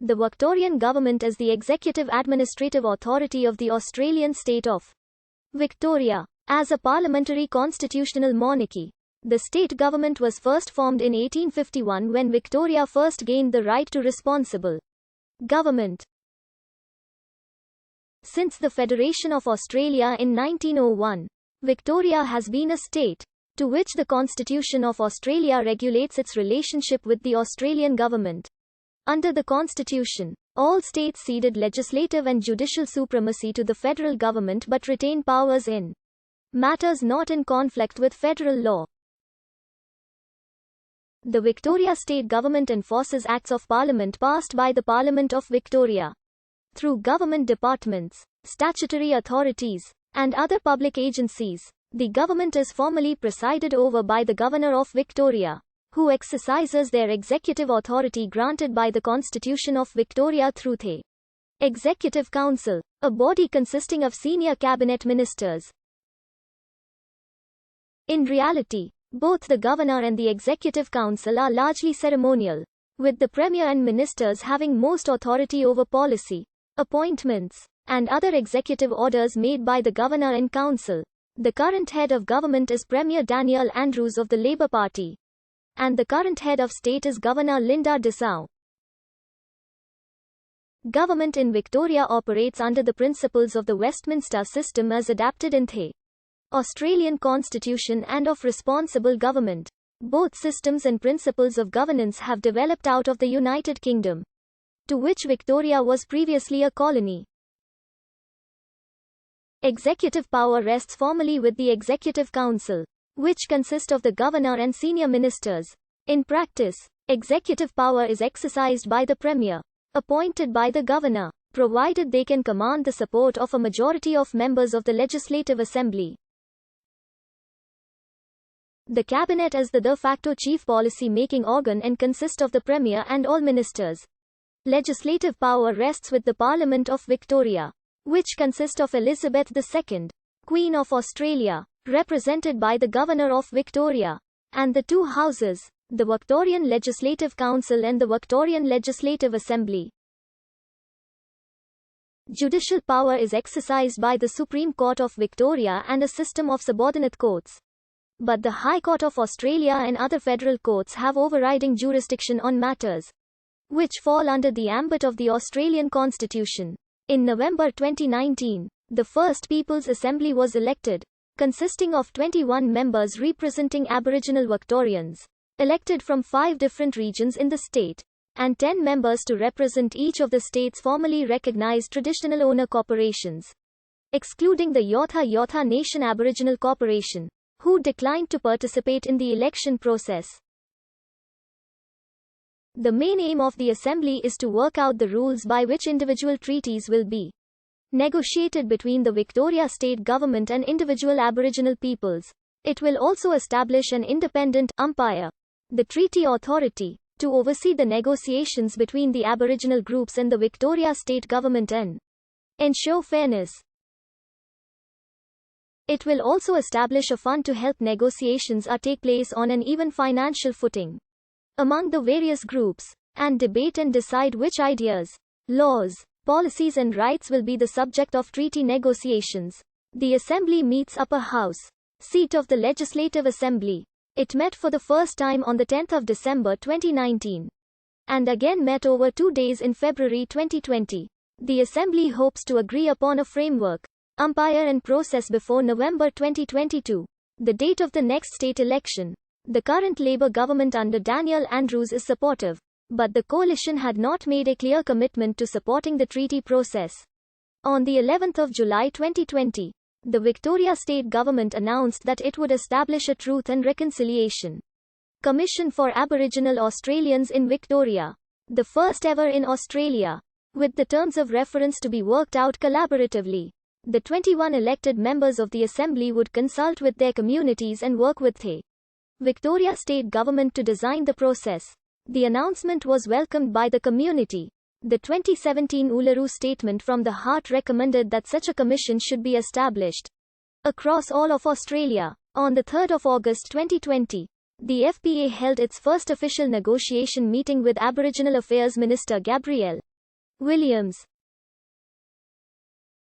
The Victorian Government is the executive administrative authority of the Australian state of Victoria. As a parliamentary constitutional monarchy, the state government was first formed in 1851 when Victoria first gained the right to responsible government. Since the Federation of Australia in 1901, Victoria has been a state, to which the Constitution of Australia regulates its relationship with the Australian government. Under the Constitution, all states ceded legislative and judicial supremacy to the federal government but retained powers in matters not in conflict with federal law. The Victoria State Government enforces Acts of Parliament passed by the Parliament of Victoria. Through government departments, statutory authorities, and other public agencies, the government is formally presided over by the Governor of Victoria, who exercises their executive authority granted by the Constitution of Victoria through the Executive Council, a body consisting of senior cabinet ministers. In reality, both the Governor and the Executive Council are largely ceremonial, with the Premier and ministers having most authority over policy, appointments, and other executive orders made by the Governor and Council. The current head of government is Premier Daniel Andrews of the Labour Party, and the current head of state is Governor Linda Dessau. Government in Victoria operates under the principles of the Westminster system as adapted in the Australian Constitution and of responsible government. Both systems and principles of governance have developed out of the United Kingdom, to which Victoria was previously a colony. Executive power rests formally with the Executive Council, which consists of the Governor and senior ministers. In practice, executive power is exercised by the Premier, appointed by the Governor, provided they can command the support of a majority of members of the Legislative Assembly. The Cabinet is the de facto chief policy-making organ and consists of the Premier and all ministers. Legislative power rests with the Parliament of Victoria, which consists of Elizabeth II, Queen of Australia, represented by the Governor of Victoria, and the two houses, the Victorian Legislative Council and the Victorian Legislative Assembly. Judicial power is exercised by the Supreme Court of Victoria and a system of subordinate courts. But the High Court of Australia and other federal courts have overriding jurisdiction on matters which fall under the ambit of the Australian Constitution. In November 2019, the first People's Assembly was elected, consisting of 21 members representing Aboriginal Victorians, elected from 5 different regions in the state, and 10 members to represent each of the state's formally recognized traditional owner corporations, excluding the Yotha Yotha Nation Aboriginal Corporation, who declined to participate in the election process. The main aim of the Assembly is to work out the rules by which individual treaties will be negotiated between the Victoria State Government and individual Aboriginal peoples. It will also establish an independent umpire, the Treaty Authority, to oversee the negotiations between the Aboriginal groups and the Victoria State Government and ensure fairness. It will also establish a fund to help negotiations take place on an even financial footing among the various groups, and debate and decide which ideas, laws, policies and rights will be the subject of treaty negotiations. The Assembly meets Upper House, seat of the Legislative Assembly. It met for the first time on the 10th of December 2019, and again met over 2 days in February 2020. The Assembly hopes to agree upon a framework, umpire and process before November 2022, the date of the next state election. The current Labour government under Daniel Andrews is supportive, but the coalition had not made a clear commitment to supporting the treaty process. On the 11th of July 2020, the Victoria State Government announced that it would establish a Truth and Reconciliation Commission for Aboriginal Australians in Victoria, the first ever in Australia, with the terms of reference to be worked out collaboratively. The 21 elected members of the Assembly would consult with their communities and work with the Victoria State Government to design the process. The announcement was welcomed by the community. The 2017 Uluru Statement from the Heart recommended that such a commission should be established across all of Australia. On the 3rd of August 2020, the FPA held its first official negotiation meeting with Aboriginal Affairs Minister Gabrielle Williams,